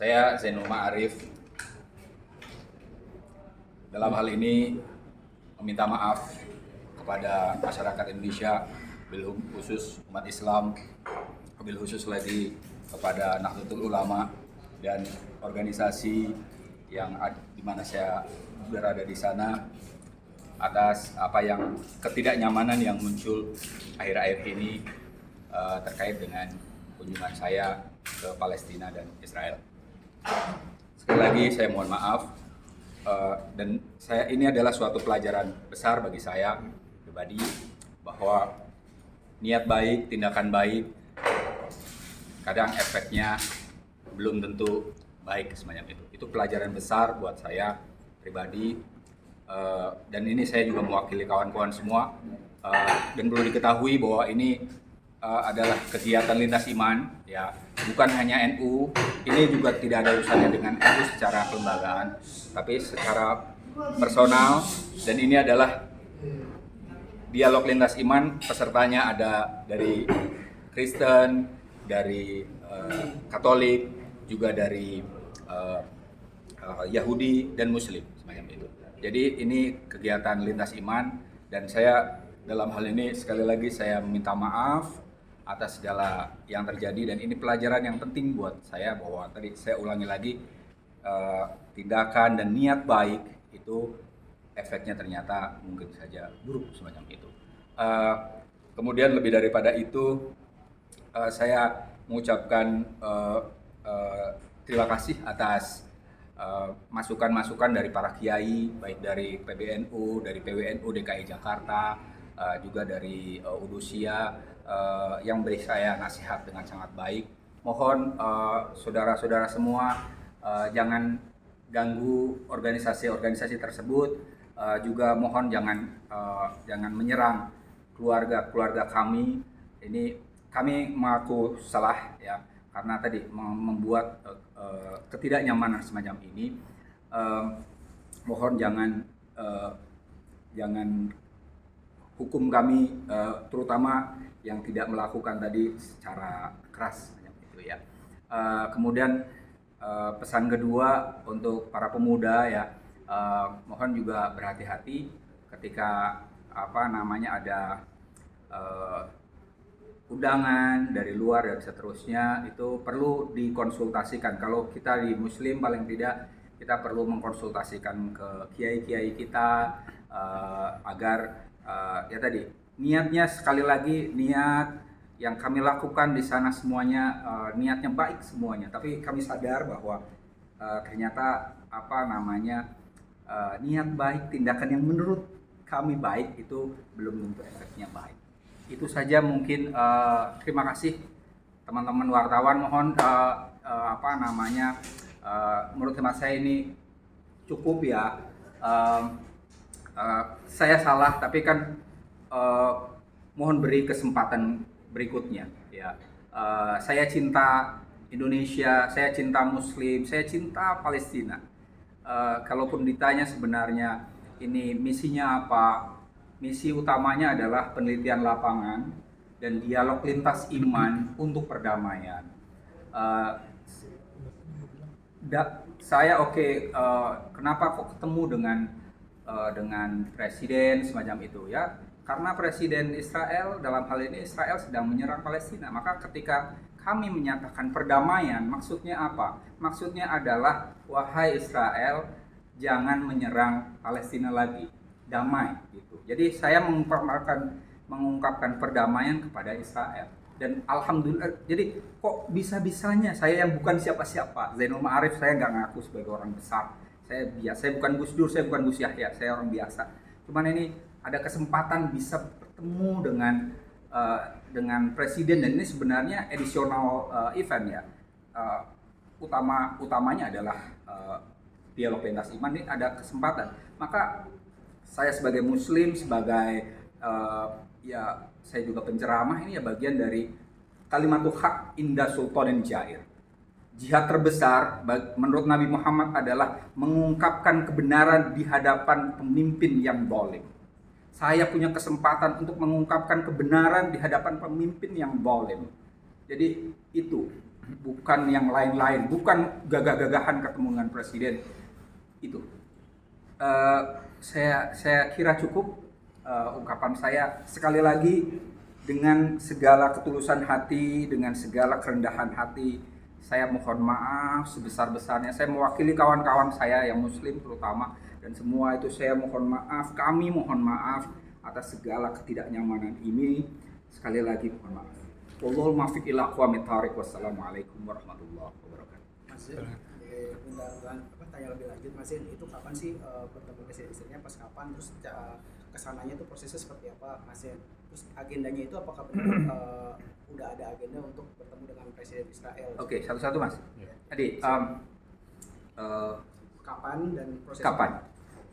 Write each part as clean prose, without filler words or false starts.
Saya Zainul Ma'arif. Dalam hal ini meminta maaf kepada masyarakat Indonesia, wabil khusus umat Islam, wabil khusus lagi kepada Nahdlatul Ulama dan organisasi yang di mana saya berada di sana atas apa yang ketidaknyamanan yang muncul akhir-akhir ini terkait dengan kunjungan saya ke Palestina dan Israel. Sekali lagi saya mohon maaf, dan ini adalah suatu pelajaran besar bagi saya pribadi bahwa niat baik, tindakan baik kadang efeknya belum tentu baik semacam itu. Itu pelajaran besar buat saya pribadi, dan ini saya juga mewakili kawan-kawan semua, dan perlu diketahui bahwa ini adalah kegiatan lintas iman, ya, bukan hanya NU. Ini juga tidak ada urusannya dengan NU secara kelembagaan, tapi secara personal. Dan ini adalah dialog lintas iman, pesertanya ada dari Kristen, dari Katolik, juga dari Yahudi dan Muslim semacam itu. Jadi ini kegiatan lintas iman, dan saya dalam hal ini sekali lagi saya meminta maaf atas segala yang terjadi, dan ini pelajaran yang penting buat saya bahwa tadi saya ulangi lagi, tindakan dan niat baik itu efeknya ternyata mungkin saja buruk semacam itu. Kemudian lebih daripada itu, saya mengucapkan terima kasih atas masukan-masukan dari para kiai, baik dari PBNU, dari PWNU DKI Jakarta, juga dari Udusia, yang beri saya nasihat dengan sangat baik. Mohon saudara-saudara semua jangan ganggu organisasi-organisasi tersebut, juga mohon jangan menyerang keluarga kami. Ini kami mengaku salah, ya, karena tadi membuat ketidaknyamanan semacam ini. Mohon jangan hukum kami, terutama yang tidak melakukan tadi secara keras, gitu ya. Kemudian pesan kedua untuk para pemuda, ya, mohon juga berhati-hati ketika ada undangan dari luar dan seterusnya. Itu perlu dikonsultasikan. Kalau kita di Muslim paling tidak kita perlu mengkonsultasikan ke kiai-kiai kita, agar ya tadi niatnya, sekali lagi, niat yang kami lakukan di sana semuanya niatnya baik semuanya, tapi kami sadar bahwa ternyata niat baik, tindakan yang menurut kami baik itu belum tentu efeknya baik. Itu saja mungkin. Terima kasih teman-teman wartawan. Mohon menurut hemat saya ini cukup, ya. Saya salah, tapi kan mohon beri kesempatan berikutnya, ya. Saya cinta Indonesia, saya cinta Muslim, saya cinta Palestina. Kalaupun ditanya sebenarnya ini misinya apa, misi utamanya adalah penelitian lapangan dan dialog lintas iman untuk perdamaian. Kenapa kok ketemu dengan presiden semacam itu, ya? Karena presiden Israel, dalam hal ini Israel sedang menyerang Palestina. Maka ketika kami menyatakan perdamaian, maksudnya apa? Maksudnya adalah, wahai Israel, jangan menyerang Palestina lagi, damai, gitu. Jadi saya mengungkapkan perdamaian kepada Israel. Dan alhamdulillah, jadi kok bisa-bisanya saya yang bukan siapa-siapa, Zainul Ma'arif, saya nggak ngaku sebagai orang besar. Saya bukan Gus Dur, saya bukan Gus Yahya, saya orang biasa. Cuman ini ada kesempatan bisa bertemu dengan presiden, dan ini sebenarnya additional event, ya. Utamanya adalah dialog lintas iman. Ini ada kesempatan. Maka saya sebagai Muslim, sebagai saya juga penceramah, ini ya bagian dari kalimatul haq inda sultanin jair. Jihad terbesar menurut Nabi Muhammad adalah mengungkapkan kebenaran di hadapan pemimpin yang zalim. Saya punya kesempatan untuk mengungkapkan kebenaran di hadapan pemimpin yang zalim. Jadi itu bukan yang lain-lain, bukan gagah-gagahan ketemu dengan presiden itu. Saya kira cukup ungkapan saya. Sekali lagi, dengan segala ketulusan hati, dengan segala kerendahan hati, saya mohon maaf sebesar-besarnya. Saya mewakili kawan-kawan saya yang muslim terutama, dan semua itu saya mohon maaf, kami mohon maaf atas segala ketidaknyamanan ini. Sekali lagi mohon maaf. Wallahul muwaffiq ila aqwamit thariq. Wassalamualaikum warahmatullahi wabarakatuh. Mas Zen, minta tanya lebih lanjut, Mas Zen, itu kapan sih bertemu presiden-presidennya, pas kapan, terus kesananya tuh prosesnya seperti apa, Mas Zen? Terus agendanya itu apakah benar udah ada agenda untuk bertemu dengan presiden Israel? Oke, satu-satu Mas. Tadi kapan dan proses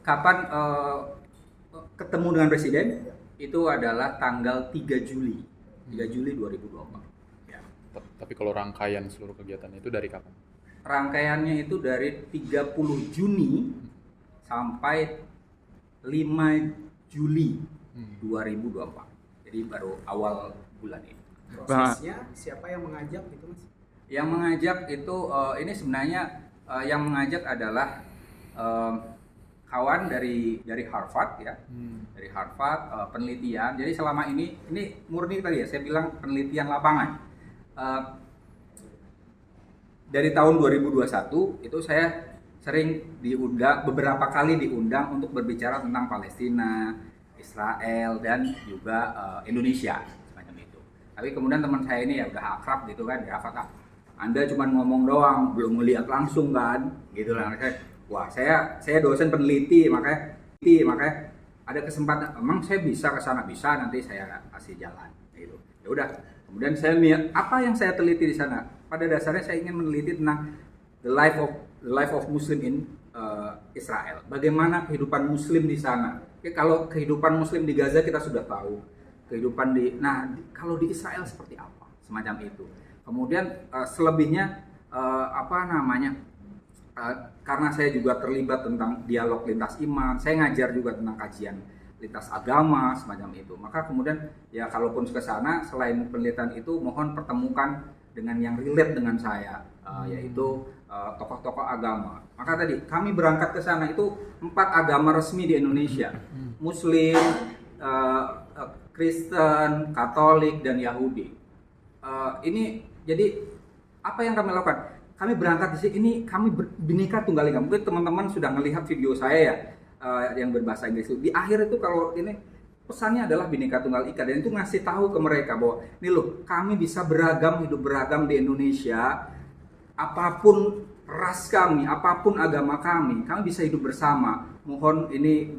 kapan ketemu dengan presiden? Itu adalah tanggal 3 Juli 2024. Ya. Tapi kalau rangkaian seluruh kegiatan itu dari kapan? Rangkaiannya itu dari 30 Juni sampai 5 Juli 2024. Jadi baru awal bulan ini. Prosesnya siapa yang mengajak gitu, Mas? Yang mengajak itu ini sebenarnya yang mengajak adalah kawan dari Harvard ya. Dari Harvard, penelitian. Jadi selama ini murni tadi ya, saya bilang penelitian lapangan. Dari tahun 2021 itu saya sering beberapa kali diundang untuk berbicara tentang Palestina, Israel, dan juga Indonesia semacam itu. Tapi kemudian teman saya ini ya udah akrab gitu kan, ya Fatah, Anda cuma ngomong doang, belum melihat langsung kan, gitu lah. Wah, saya dosen peneliti, makanya ada kesempatan. Emang saya bisa ke sana, bisa, nanti saya kasih jalan, gitu. Ya udah. Kemudian saya lihat apa yang saya teliti di sana. Pada dasarnya saya ingin meneliti tentang the life of Muslim in Israel. Bagaimana kehidupan Muslim di sana? Ya, kalau kehidupan Muslim di Gaza kita sudah tahu. Kehidupan kalau di Israel seperti apa? Semacam itu. Kemudian selebihnya karena saya juga terlibat tentang dialog lintas iman, saya ngajar juga tentang kajian lintas agama semacam itu. Maka kemudian ya kalaupun ke sana selain penelitian itu mohon pertemukan dengan yang relate dengan saya, yaitu tokoh-tokoh agama. Maka tadi kami berangkat ke sana itu 4 agama resmi di Indonesia, Muslim, Kristen, Katolik, dan Yahudi. Ini jadi apa yang kami lakukan? Kami berangkat di sini, kami Bhinneka Tunggal Ika. Mungkin teman-teman sudah melihat video saya ya, yang berbahasa Inggris itu. Di akhir itu kalau ini pesannya adalah Bhinneka Tunggal Ika, dan itu ngasih tahu ke mereka bahwa nih loh, kami bisa hidup beragam di Indonesia. Apapun ras kami, apapun agama kami bisa hidup bersama. Mohon ini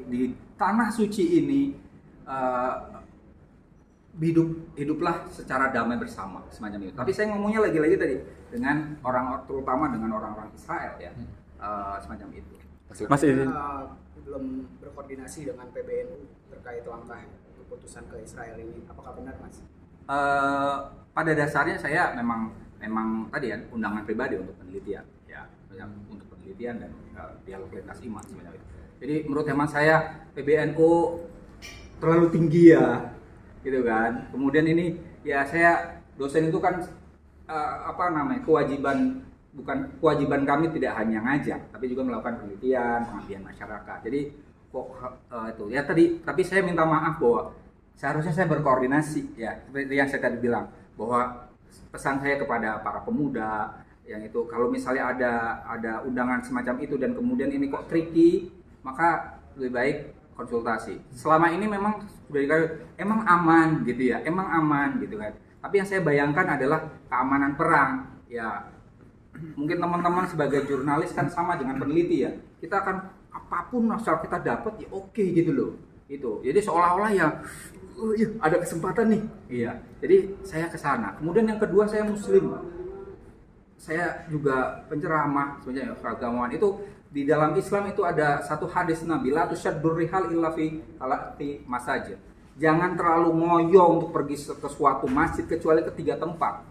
di tanah suci ini hiduplah secara damai bersama semacam itu. Tapi saya ngomongnya lagi-lagi tadi dengan terutama dengan orang-orang Israel ya, semacam itu. Mas izin. Belum berkoordinasi dengan PBNU terkait langkah keputusan ke Israel ini, apakah benar, Mas? Pada dasarnya saya memang tadi ya undangan pribadi untuk penelitian ya, untuk penelitian dan dialog lintas iman semacam itu. Jadi menurut hemat saya PBNU terlalu tinggi ya, gitu kan. Kemudian ini ya saya dosen itu kan kewajiban kami tidak hanya ngajar, tapi juga melakukan penelitian, pengabdian masyarakat. Jadi itu ya tapi saya minta maaf bahwa seharusnya saya berkoordinasi ya, seperti yang saya tadi bilang bahwa pesan saya kepada para pemuda yang itu kalau misalnya ada undangan semacam itu dan kemudian ini kok tricky, maka lebih baik konsultasi. Selama ini memang sudah emang aman gitu ya, emang aman gitu kan. Tapi yang saya bayangkan adalah keamanan perang ya. Mungkin teman-teman sebagai jurnalis kan sama dengan peneliti ya. Kita akan apapun asal kita dapat ya oke gitu loh. Itu. Jadi seolah-olah ya ada kesempatan nih. Iya. Jadi saya ke sana. Kemudian yang kedua saya muslim. Saya juga penceramah sebenarnya keagamaan itu di dalam Islam itu ada satu hadis Nabi la tusyaddur rihal illa fi talati masajid. Jangan terlalu ngoyo untuk pergi ke suatu masjid kecuali ke 3 tempat.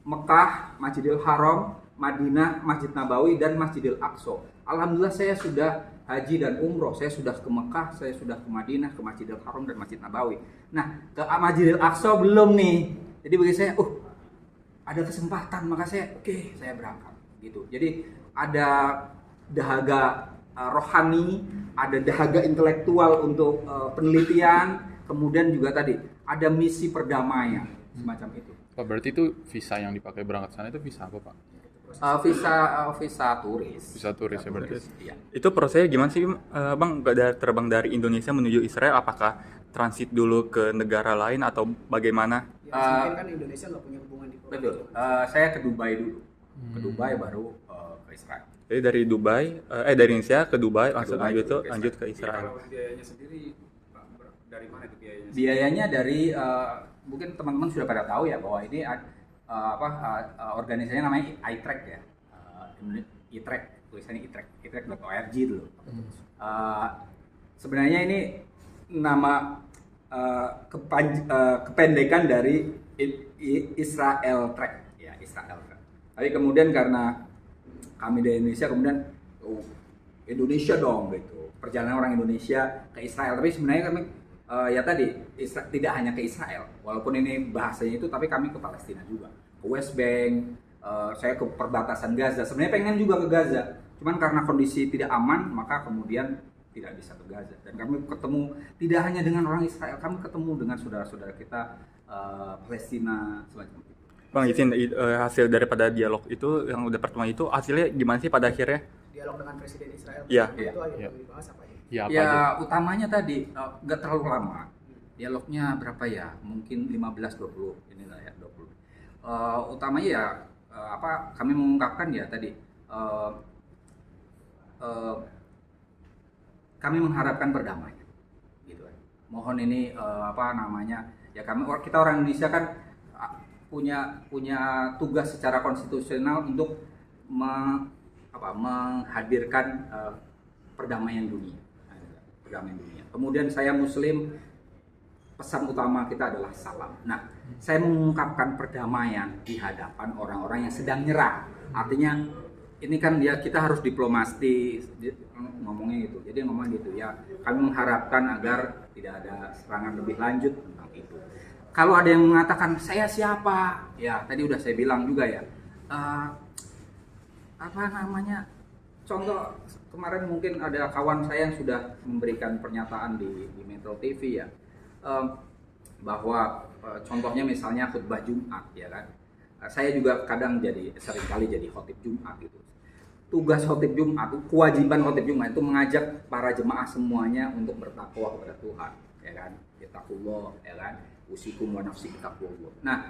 Mekah, Masjidil Haram, Madinah, Masjid Nabawi, dan Masjidil Aqsa. Alhamdulillah saya sudah haji dan umroh. Saya sudah ke Mekah, saya sudah ke Madinah, ke Masjidil Haram, dan Masjid Nabawi. Nah, ke Masjidil Aqsa belum nih. Jadi bagi saya, ada kesempatan maka saya berangkat gitu. Jadi ada dahaga rohani, ada dahaga intelektual untuk penelitian, kemudian juga tadi ada misi perdamaian semacam itu. Pak, berarti itu visa yang dipakai berangkat sana itu visa apa, Pak? Visa turis. Visa turis ya berarti. Iya. Itu prosesnya gimana sih, Bang? Terbang dari Indonesia menuju Israel, apakah transit dulu ke negara lain atau bagaimana? Ya, mungkin kan Indonesia nggak punya hubungan diplomatik. Betul. Saya ke Dubai dulu. Ke Dubai baru ke Israel. Jadi dari Dubai, dari Indonesia ke Dubai, langsung Dubai, lanjut ke Iya, Israel. kalau biayanya sendiri dari mana itu biayanya? Biayanya dari mungkin teman-teman sudah pada tahu ya bahwa ini organisasinya namanya iTrack ya. iTrack, tulisannya iTrack.org dulu. Sebenarnya ini nama kependekan dari Israel Track ya, Israel Track. Tapi kemudian karena kami dari Indonesia kemudian Indonesia dong gitu. Perjalanan orang Indonesia ke Israel, tapi sebenarnya kami ya tadi tidak hanya ke Israel, walaupun ini bahasanya itu, tapi kami ke Palestina juga, ke West Bank, saya ke perbatasan Gaza. Sebenarnya pengen juga ke Gaza, cuman karena kondisi tidak aman, maka kemudian tidak bisa ke Gaza. Dan kami ketemu tidak hanya dengan orang Israel, kami ketemu dengan saudara-saudara kita Palestina semacam itu. Bang, izin hasil daripada dialog itu yang udah pertemuan itu hasilnya gimana sih pada akhirnya? Dialog dengan Presiden Israel. Iya. Itu aja Iya. yang dibahas apa ya? Ya, apa Ya aja? utamanya tadi nggak terlalu lama. Dialognya berapa ya? Mungkin 15-20 inilah ya 20. Utamanya ya kami mengungkapkan ya tadi kami mengharapkan perdamaian gitu kan. Mohon ini ya kita orang Indonesia kan punya tugas secara konstitusional untuk menghadirkan perdamaian dunia. Kemudian saya Muslim, pesan utama kita adalah salam. Nah, saya mengungkapkan perdamaian di hadapan orang-orang yang sedang nyerah. Artinya ini kan kita harus diplomasi ngomongnya gitu. Jadi ngomong gitu ya. Kami mengharapkan agar tidak ada serangan lebih lanjut tentang itu. Kalau ada yang mengatakan saya siapa, ya tadi udah saya bilang juga ya. Contoh kemarin mungkin ada kawan saya yang sudah memberikan pernyataan di Metro TV ya, bahwa contohnya misalnya khutbah Jumat ya kan. Saya juga kadang seringkali jadi khotib Jumat gitu. Tugas khotib Jumat, kewajiban khotib Jumat itu mengajak para jemaah semuanya untuk bertakwa kepada Tuhan, ya kan? Ittaqullah, ya kan? Usikum wa nafsi bittaqwallah. Nah,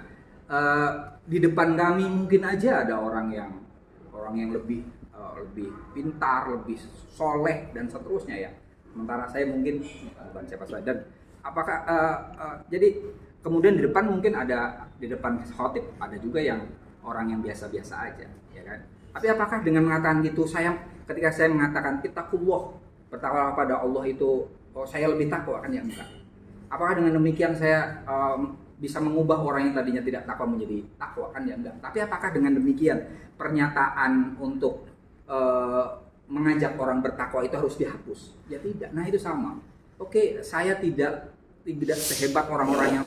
di depan kami mungkin aja ada orang yang lebih pintar, lebih soleh dan seterusnya ya. Sementara saya mungkin bukan siapa saja. Dan apakah jadi kemudian di depan mungkin ada di depan khotib ada juga yang orang yang biasa-biasa aja, ya kan? Tapi apakah dengan mengatakan gitu ketika saya mengatakan ittaqullah, bertakwa pada Allah itu saya lebih takwa kan ya enggak? Apakah dengan demikian saya bisa mengubah orang yang tadinya tidak takwa menjadi takwa kan ya enggak? Tapi apakah dengan demikian pernyataan untuk mengajak orang bertakwa itu harus dihapus? Ya tidak. Nah itu sama. Oke, saya tidak sehebat orang-orang yang